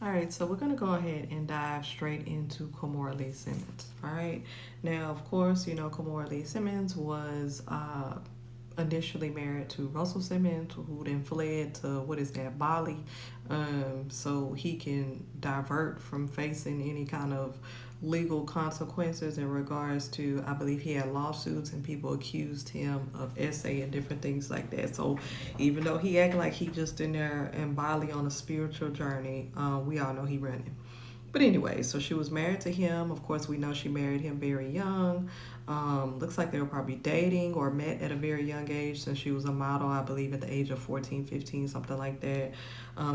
All right, so we're going to go ahead and dive straight into 𝐃𝐨𝐧𝐚𝐭𝐞. All right. Now, of course, you know, 𝐃𝐨𝐧𝐚𝐭𝐞 was initially married to Russell Simmons, who then fled to, what is that, Bali, so he can divert from facing any kind of legal consequences in regards to, I believe he had lawsuits and people accused him of essay and different things like that. So even though he acted like he just in there in Bali on a spiritual journey, we all know he running. But anyway, so she was married to him. Of course, we know she married him very young. Looks like they were probably dating or met at a very young age since she was a model, I believe, at the age of 14, 15, something like that.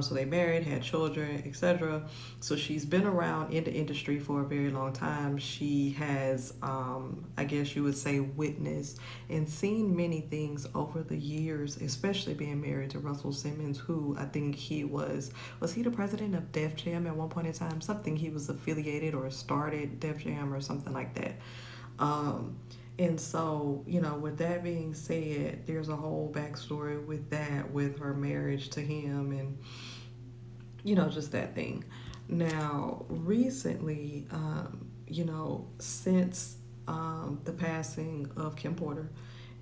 So they married, had children, etc. So she's been around in the industry for a very long time. She has, I guess you would say, witnessed and seen many things over the years, especially being married to Russell Simmons, who I think was he the president of Def Jam at one point in time? Something he was affiliated or started Def Jam or something like that. Um, and so, you know, with that being said, there's a whole backstory with that, with her marriage to him and, you know, just that thing. Now, recently, you know, since the passing of Kim Porter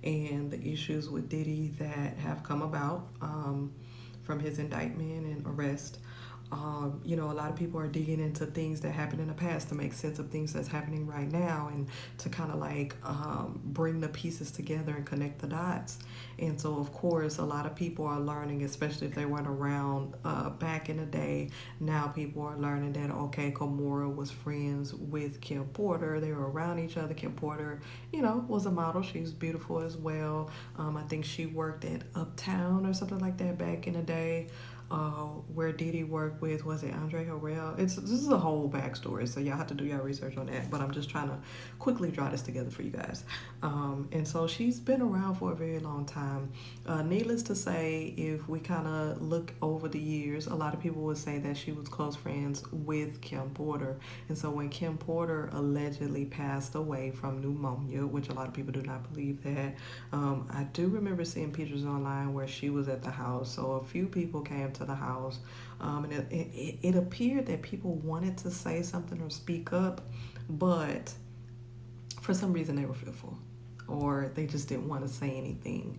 and the issues with Diddy that have come about from his indictment and arrest, you know, a lot of people are digging into things that happened in the past to make sense of things that's happening right now and to kind of like bring the pieces together and connect the dots. And so, of course, a lot of people are learning, especially if they weren't around back in the day. Now people are learning that, okay, Kimora was friends with Kim Porter. They were around each other. Kim Porter, you know, was a model. She was beautiful as well. I think she worked at Uptown or something like that back in the day. Where Diddy worked with, was it Andre Harrell? This is a whole backstory, so y'all have to do your research on that. But I'm just trying to quickly draw this together for you guys. And so she's been around for a very long time. Needless to say, if we kind of look over the years, a lot of people would say that she was close friends with Kim Porter. And so when Kim Porter allegedly passed away from pneumonia, which a lot of people do not believe that, I do remember seeing pictures online where she was at the house. So a few people came to the house, and it appeared that people wanted to say something or speak up, but for some reason they were fearful or they just didn't want to say anything.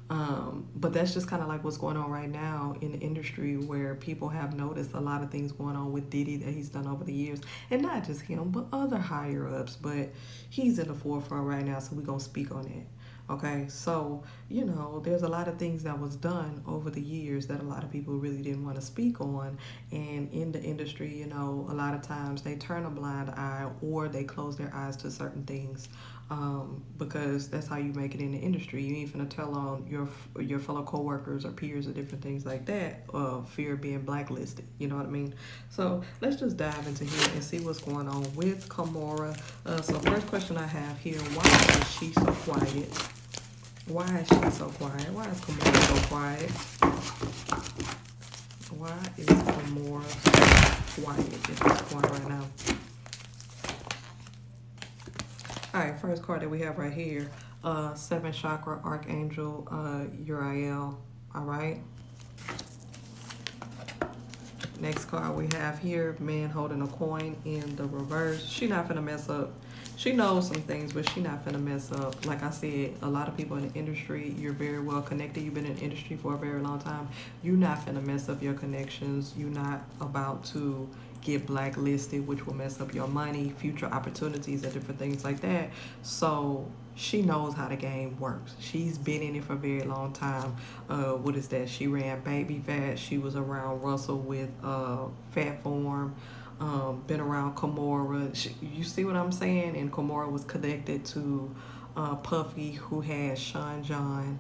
But that's just kind of like what's going on right now in the industry, where people have noticed a lot of things going on with Diddy that he's done over the years, and not just him, but other higher ups. But he's in the forefront right now, so we're gonna speak on it. Okay, so you know, there's a lot of things that was done over the years that a lot of people really didn't want to speak on, and in the industry, you know, a lot of times they turn a blind eye or they close their eyes to certain things, because that's how you make it in the industry. You ain't finna tell on your fellow coworkers or peers or different things like that. Fear of being blacklisted. You know what I mean? So let's just dive into here and see what's going on with Kimora. So first question I have here: why is she so quiet? Why is she so quiet? Why is Kimora so quiet? Why is Kimora so quiet? It's just quiet right now. All right, first card that we have right here, seven chakra archangel Uriel. All right. Next card we have here, man holding a coin in the reverse. She not finna mess up. She knows some things, but she not finna mess up. Like I said, a lot of people in the industry, you're very well connected. You've been in the industry for a very long time. You're not finna mess up your connections. You're not about to get blacklisted, which will mess up your money, future opportunities, and different things like that. So she knows how the game works. She's been in it for a very long time. What is that? She ran Baby Fat. She was around Russell with Fat Form. Been around Kimora. You see what I'm saying? And Kimora was connected to Puffy, who had Sean John.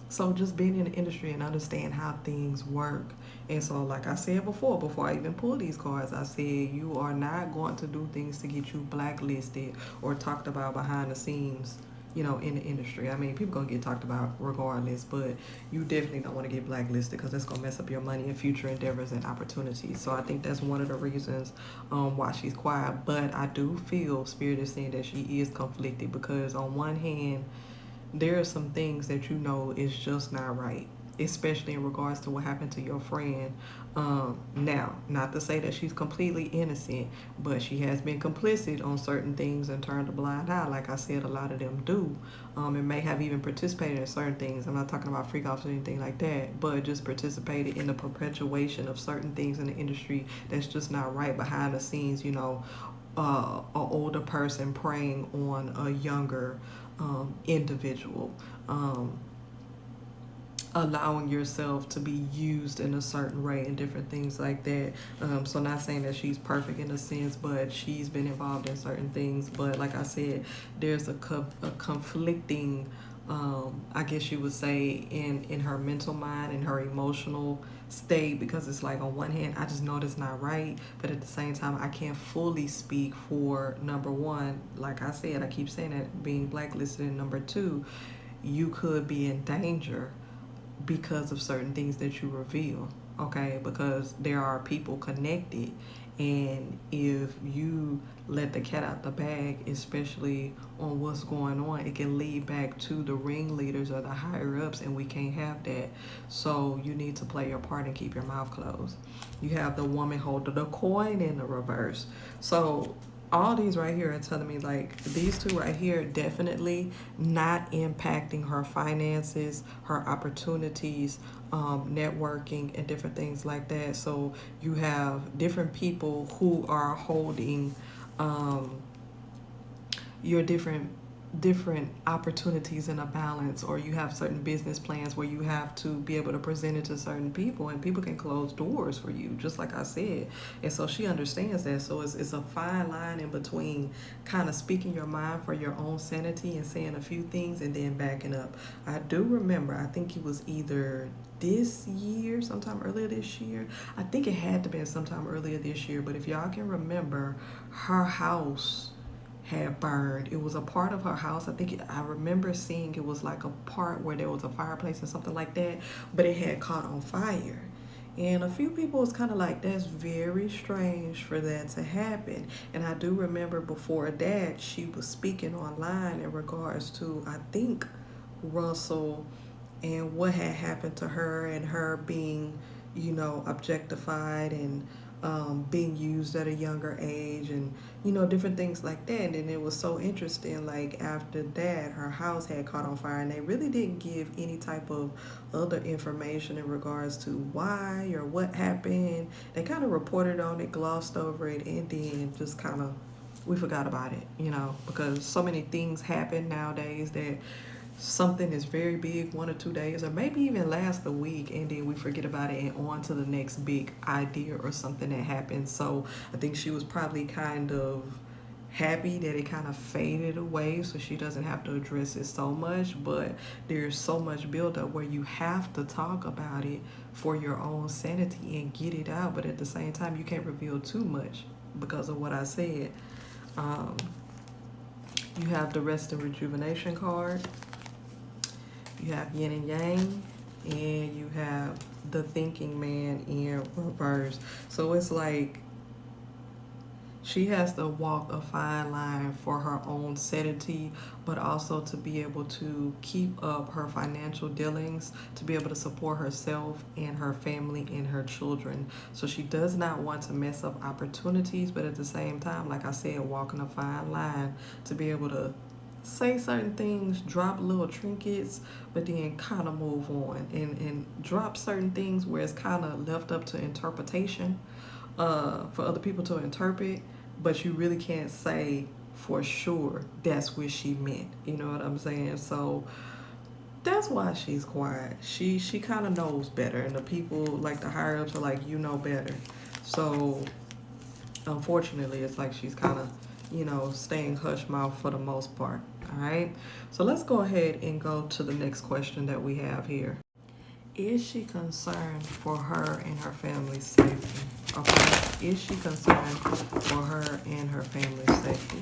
So just being in the industry and understand how things work. And so, like I said before I even pulled these cards, I said you are not going to do things to get you blacklisted or talked about behind the scenes, you know, in the industry. I mean, people gonna get talked about regardless, but you definitely don't want to get blacklisted because that's gonna mess up your money and future endeavors and opportunities. So I think that's one of the reasons why she's quiet. But I do feel Spirit is saying that she is conflicted because on one hand, there are some things that you know is just not right. especially in regards to what happened to your friend. Now, not to say that she's completely innocent, but she has been complicit on certain things and turned a blind eye. Like I said, a lot of them do, and may have even participated in certain things. I'm not talking about freak offs or anything like that, but just participated in the perpetuation of certain things in the industry that's just not right behind the scenes. You know, an older person preying on a younger individual. Allowing yourself to be used in a certain way and different things like that. So not saying that she's perfect in a sense, but she's been involved in certain things. But like I said, there's a conflicting, I guess you would say, in her mental mind and her emotional state, because it's like on one hand, I just know that's not right, but at the same time, I can't fully speak for number one. Like I said, I keep saying that, being blacklisted, and number two, you could be in danger because of certain things that you reveal, okay? Because there are people connected, and if you let the cat out the bag, especially on what's going on, it can lead back to the ringleaders or the higher ups, and we can't have that. So you need to play your part and keep your mouth closed. You have the woman holding the coin in the reverse. So all these right here are telling me, like, these two right here definitely not impacting her finances, her opportunities, networking, and different things like that. So you have different people who are holding your different opportunities in a balance, or you have certain business plans where you have to be able to present it to certain people, and people can close doors for you, just like I said. And so she understands that. So it's a fine line in between kind of speaking your mind for your own sanity and saying a few things and then backing up. I do remember, I think it was either this year, sometime earlier this year. I think it had to be sometime earlier this year, but if y'all can remember, her house had burned. It was a part of her house. I remember seeing it was like a part where there was a fireplace or something like that, but it had caught on fire. And a few people was kind of like, that's very strange for that to happen. And I do remember before that, she was speaking online in regards to, I think, Russell and what had happened to her, and her being, you know, objectified and being used at a younger age, and you know, different things like that. And it was so interesting, like after that her house had caught on fire, and they really didn't give any type of other information in regards to why or what happened. They kind of reported on it, glossed over it, and then just kind of, we forgot about it, you know, because so many things happen nowadays that something is very big 1 or 2 days, or maybe even last a week, and then we forget about it and on to the next big idea or something that happened. So I think she was probably kind of happy that it kind of faded away, so she doesn't have to address it so much. But there's so much buildup where you have to talk about it for your own sanity and get it out, but at the same time you can't reveal too much because of what I said. You have the rest and rejuvenation card. You have yin and yang, and you have the thinking man in reverse. So it's like she has to walk a fine line for her own sanity, but also to be able to keep up her financial dealings, to be able to support herself and her family and her children. So she does not want to mess up opportunities, but at the same time, like I said, walking a fine line to be able to say certain things, drop little trinkets, but then kind of move on, and drop certain things where it's kind of left up to interpretation, for other people to interpret, but you really can't say for sure that's what she meant. You know what I'm saying? So that's why she's quiet. She kind of knows better, and the people, like the higher ups, are like, you know better. So unfortunately, it's like she's kind of, you know, staying hush mouth for the most part. All right, so let's go ahead and go to the next question that we have here. Is she concerned for her and her family's safety? Okay, is she concerned for her and her family's safety?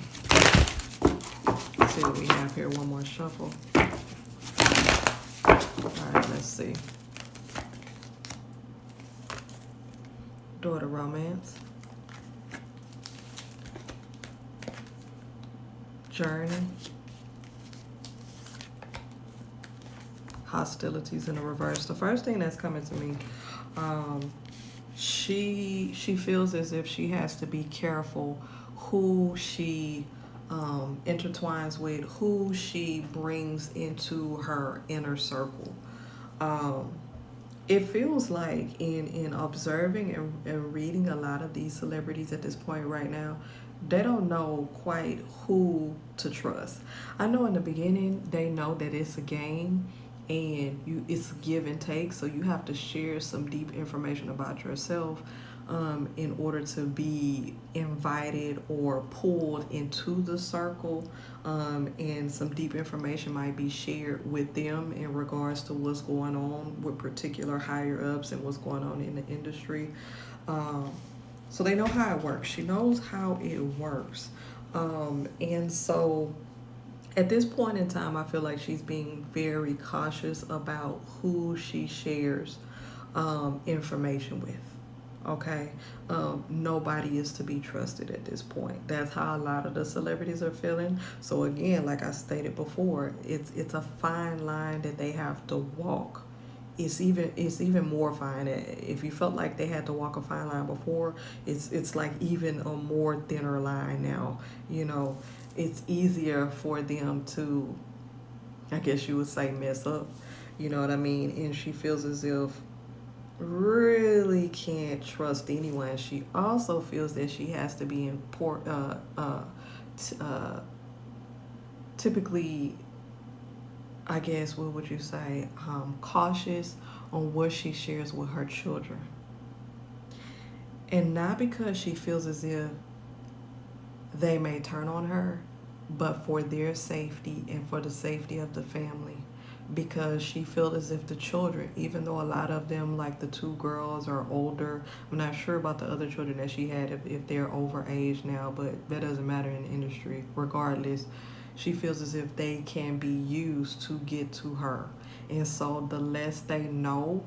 Let's see what we have here. One more shuffle. All right, let's see. Daughter romance. Journey. hostilities in the reverse. The first thing that's coming to me, she feels as if she has to be careful who she intertwines with, who she brings into her inner circle. It feels like in observing and reading a lot of these celebrities at this point right now, they don't know quite who to trust. I know in the beginning they know that it's a game and it's give and take, so you have to share some deep information about yourself in order to be invited or pulled into the circle, and some deep information might be shared with them in regards to what's going on with particular higher ups and what's going on in the industry. So they know how it works. She knows how it works. And so at this point in time, I feel like she's being very cautious about who she shares information with. Okay, nobody is to be trusted at this point. That's how a lot of the celebrities are feeling. So again, like I stated before, it's a fine line that they have to walk. It's even more fine. If you felt like they had to walk a fine line before, it's like even a more thinner line now. You know, it's easier for them to, I guess you would say, mess up. You know what I mean? And she feels as if really can't trust anyone. She also feels that she has to be typically, I guess, what would you say, cautious on what she shares with her children. And not because she feels as if they may turn on her, but for their safety and for the safety of the family. Because she feels as if the children, even though a lot of them, like the two girls, are older. I'm not sure about the other children that she had, if they're over age now, but that doesn't matter in the industry. Regardless, she feels as if they can be used to get to her. And so the less they know,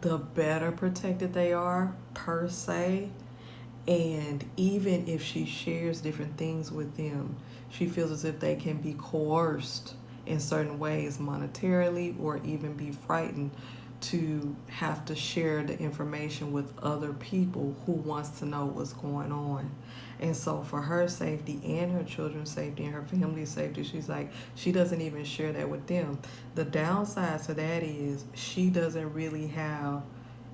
the better protected they are, per se. And even if she shares different things with them, she feels as if they can be coerced in certain ways, monetarily, or even be frightened to have to share the information with other people who wants to know what's going on. And so for her safety and her children's safety and her family's safety, she's like, she doesn't even share that with them. The downside to that is she doesn't really have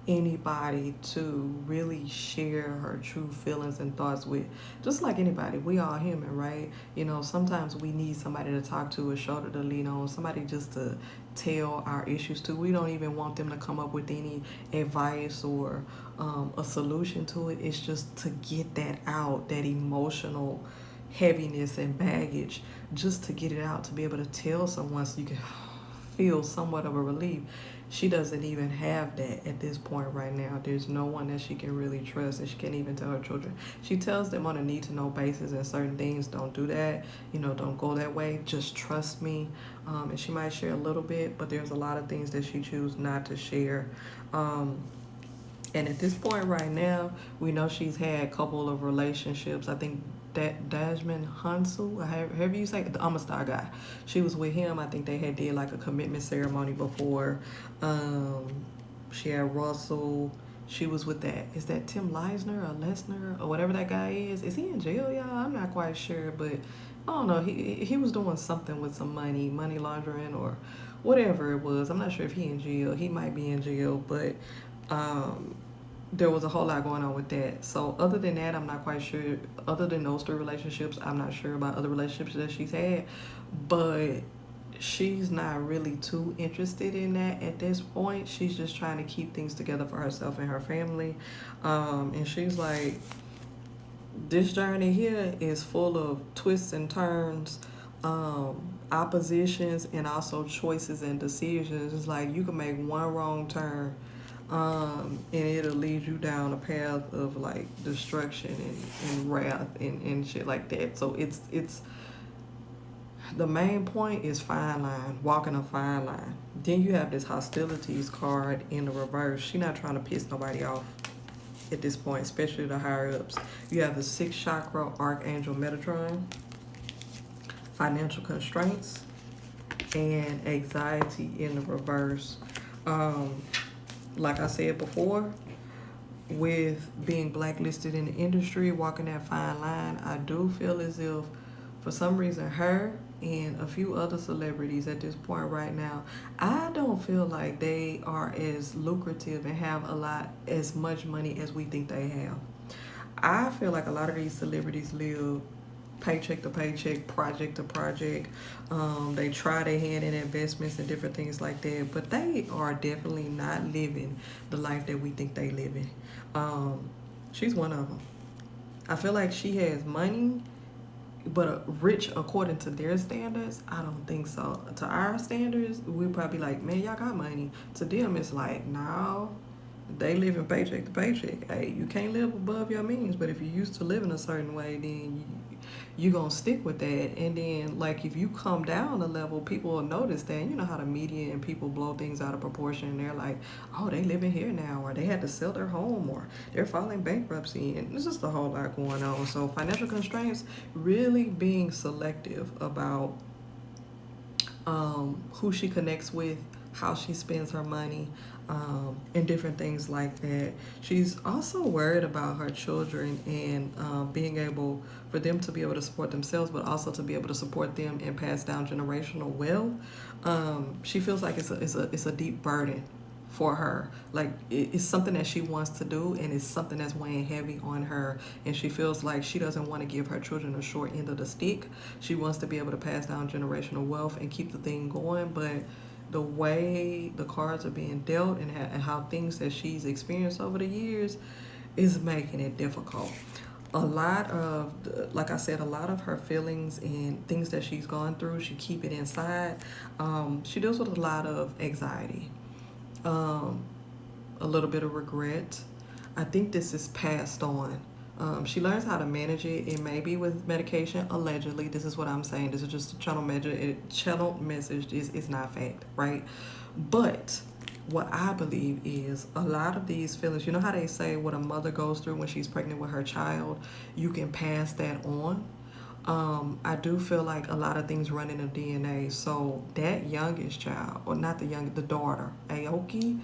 anybody to really share her true feelings and thoughts with. Just like anybody, we all human, right? You know, sometimes we need somebody to talk to, a shoulder to lean on, somebody just to tell our issues to. We don't even want them to come up with any advice or a solution to it. It's just to get that out, that emotional heaviness and baggage, just to get it out, to be able to tell someone so you can feel somewhat of a relief. She doesn't even have that at this point right now. There's no one that she can really trust, and she can't even tell her children. She tells them on a need-to-know basis, and certain things, don't do that, you know, don't go that way, just trust me. And she might share a little bit, but there's a lot of things that she chooses not to share. And at this point right now, we know she's had a couple of relationships. I think that Desmond Hansu, however you say it, the Amistad guy. She was with him. I think they had did like a commitment ceremony before. She had Russell. She was with that. Is that Tim Leisner or Lesnar or whatever that guy is? Is he in jail, y'all? I'm not quite sure, but I don't know. He was doing something with some money laundering or whatever it was. I'm not sure if he in jail. He might be in jail, but there was a whole lot going on with that. So other than that, I'm not quite sure. Other than those three relationships, I'm not sure about other relationships that she's had. But she's not really too interested in that at this point. She's just trying to keep things together for herself and her family. And she's like, this journey here is full of twists and turns, oppositions, and also choices and decisions. It's like you can make one wrong turn, and it'll lead you down a path of like destruction and wrath and shit like that. So it's the main point is fine line, walking a fine line. Then you have this hostilities card in the reverse. She's not trying to piss nobody off at this point, especially the higher ups. You have the 6th chakra archangel Metatron, financial constraints, and anxiety in the reverse. Like I said before, with being blacklisted in the industry, walking that fine line, I do feel as if for some reason her and a few other celebrities at this point right now, I don't feel like they are as lucrative and have as much money as we think they have. I feel like a lot of these celebrities live paycheck to paycheck, project to project. They try their hand in investments and different things like that, but they are definitely not living the life that we think they living. She's one of them. I feel like she has money, but rich according to their standards, I don't think so. To our standards, we probably like, man, y'all got money. To them, it's like, no, they live in paycheck to paycheck. Hey, you can't live above your means, but if you're used to living a certain way, then you gonna stick with that. And then, like, if you come down a level, people will notice that. You know how the media and people blow things out of proportion. They're like, oh, they living here now, or they had to sell their home, or they're filing bankruptcy, and there's just a whole lot going on. So financial constraints, really being selective about who she connects with, how she spends her money, and different things like that. She's also worried about her children and being able for them to be able to support themselves, but also to be able to support them and pass down generational wealth. She feels like it's a deep burden for her. Like it's something that she wants to do, and it's something that's weighing heavy on her, and she feels like she doesn't want to give her children a short end of the stick. She wants to be able to pass down generational wealth and keep the thing going, but the way the cards are being dealt and how things that she's experienced over the years is making it difficult. A lot of, like I said, a lot of her feelings and things that she's gone through, she keep it inside. She deals with a lot of anxiety, a little bit of regret. I think this is passed on. She learns how to manage it. It may be with medication, allegedly. This is what I'm saying. This is just a channel measure. Channel message is not fact, right? But what I believe is a lot of these feelings, you know how they say what a mother goes through when she's pregnant with her child, you can pass that on. I do feel like a lot of things run in the DNA. So that youngest child, or not the youngest, the daughter, Aoki,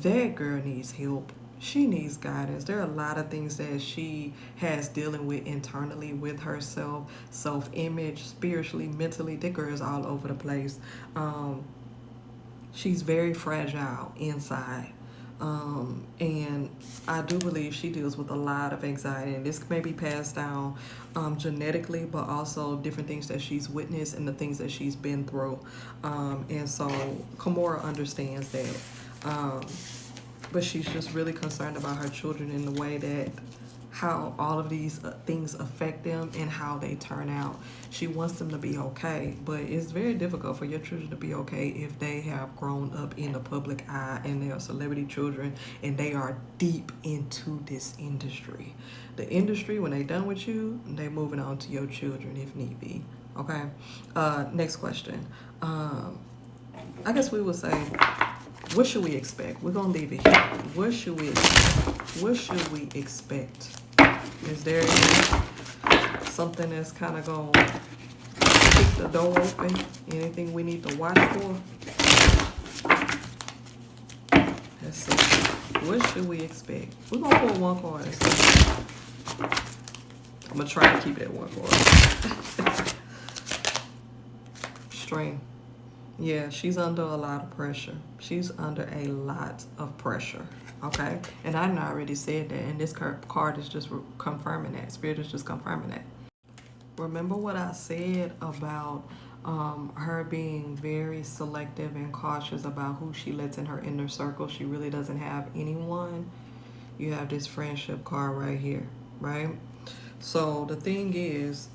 that girl needs help. She needs guidance. There are a lot of things that she has dealing with internally with herself, self-image, spiritually, mentally. That girl is all over the place. She's very fragile inside. And I do believe she deals with a lot of anxiety, and this may be passed down genetically, but also different things that she's witnessed and the things that she's been through. And so Kimora understands that. But she's just really concerned about her children in the way that how all of these things affect them and how they turn out. She wants them to be okay, but it's very difficult for your children to be okay if they have grown up in the public eye and they are celebrity children and they are deep into this industry. The industry, when they done with you, they moving on to your children if need be. Okay. Next question. I guess we would say, what should we expect? We're gonna leave it here. What should we expect? What should we expect? Is there something that's kind of gonna keep the door open? Anything we need to watch for? Let's see. What should we expect? We're gonna pull one card and see. I'm gonna try to keep it at one card. String. Yeah, she's under a lot of pressure. She's under a lot of pressure, okay? And I already said that, and this card is just confirming that. Spirit is just confirming that. Remember what I said about her being very selective and cautious about who she lets in her inner circle. She really doesn't have anyone. You have this friendship card right here, right? So the thing is,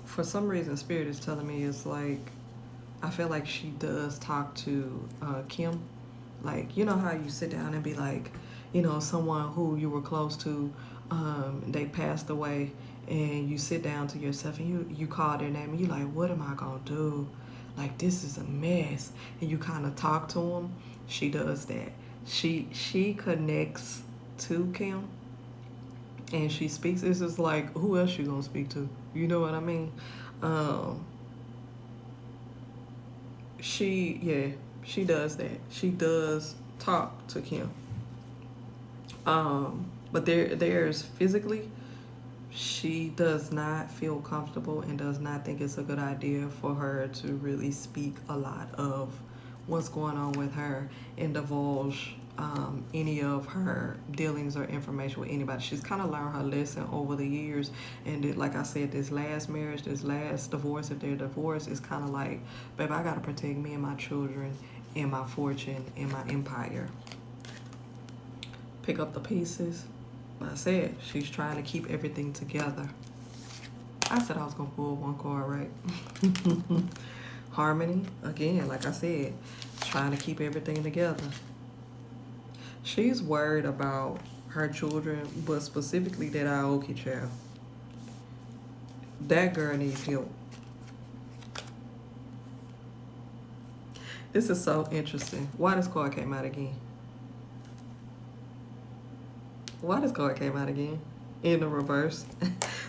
for some reason, Spirit is telling me it's like, I feel like she does talk to Kim. Like, you know how you sit down and be like, you know, someone who you were close to, they passed away, and you sit down to yourself and you call their name and you're like, what am I gonna do? Like, this is a mess. And you kind of talk to them. She does that. She connects to Kim, and she speaks. It's just like, who else you gonna speak to? You know what I mean? she does that. She does talk to Kim. But there's physically, she does not feel comfortable and does not think it's a good idea for her to really speak a lot of what's going on with her and divulge any of her dealings or information with anybody. She's kind of learned her lesson over the years, and like I said, this last marriage, this last divorce, if they're divorced, is kind of like, babe, I gotta protect me and my children and my fortune and my empire. Pick up the pieces. Like I said, she's trying to keep everything together. I said I was gonna pull one card, right? Harmony, again, like I said, trying to keep everything together. She's worried about her children, but specifically that Aoki child. That girl needs help. This is so interesting. Why this card came out again? Why this card came out again? In the reverse.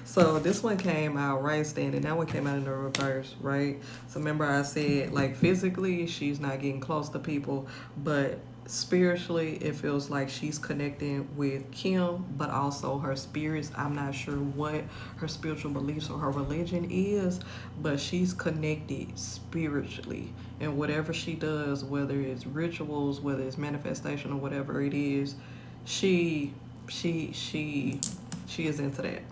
So this one came out right standing. That one came out in the reverse, right? So remember I said, like, physically, she's not getting close to people, but spiritually, it feels like she's connecting with Kim, but also her spirits. I'm not sure what her spiritual beliefs or her religion is, but she's connected spiritually. And whatever she does, whether it's rituals, whether it's manifestation or whatever it is, she is into that.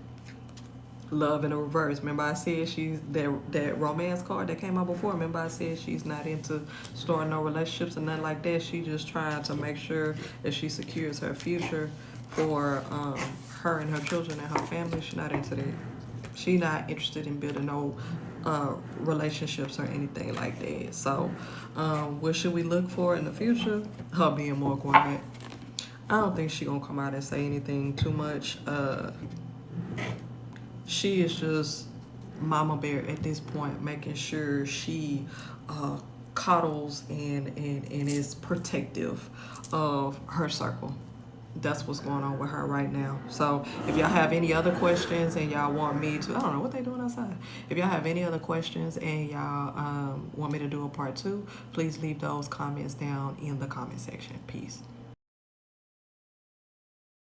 Love in the reverse. Remember I said she's that romance card that came out before. Remember I said she's not into starting no relationships and nothing like that. She just trying to make sure that she secures her future for her and her children and her family. She's not into that. She's not interested in building no relationships or anything like that. So what should we look for in the future? Her being more quiet. I don't think she's gonna come out and say anything too much. She is just mama bear at this point, making sure she coddles and is protective of her circle. That's what's going on with her right now. So if y'all have any other questions and y'all want me to, I don't know what they doing outside. If y'all have any other questions and y'all want me to do a part 2, please leave those comments down in the comment section. Peace.